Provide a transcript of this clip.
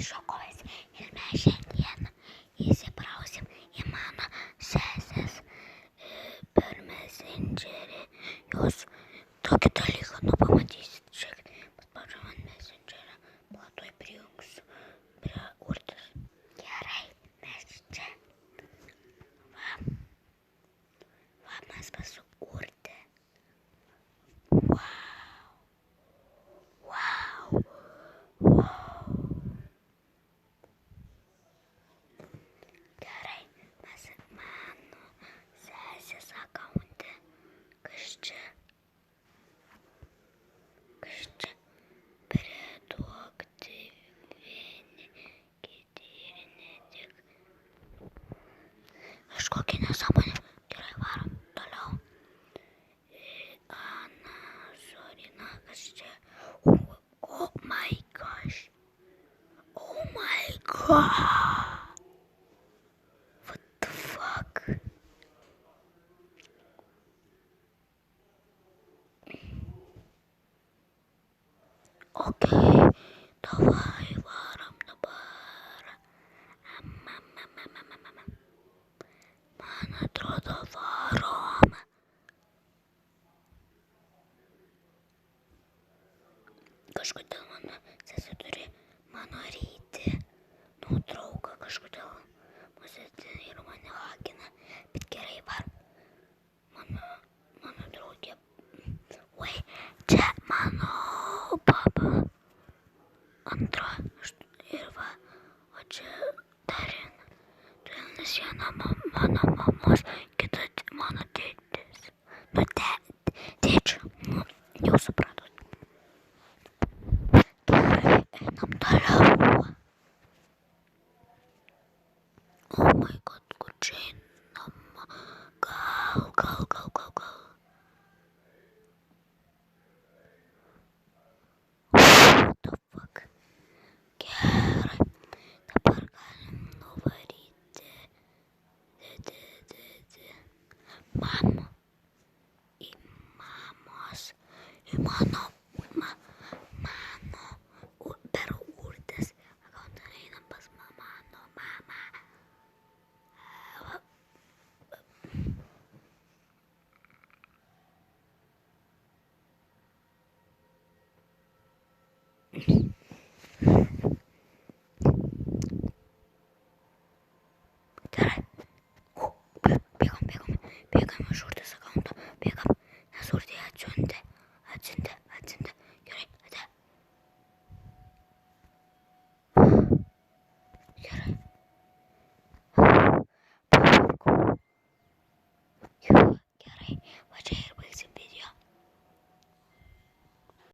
šokojasi ir mes šiandien įsibrausim į mano sesės per mesendžerį. Jūs tokį dalyką pamatysit. Žiūrėkit, paspaudžiu ant mesendžerio, platoj prijungsiu prie urtės. Gerai, mes čia. Va mes pas urtę. Gerai, mes mano sesės akaunte. Kas čia? Priduokti vieni kiti ir ne tik. Kažkokia nesąmonė. Gerai, varom toliau. Ana, Zorina, kas čia? Oh my gosh. Oh my god. What the fuck? Okay, давай varom dabar. Man atrodo varom. Kažkodėl mano sesė turi mano ryti nuotrauką, kažkodėl mūsų ir mane hakina, bet gerai var. Mano draugė, oi, čia mano papa, antra ir va, o čia Darina. Nes viena mano mamos, kita mano tėtis. Nu, tėčių, jau supratot. Einam toliau. Oh my god, kur čia einam? Gal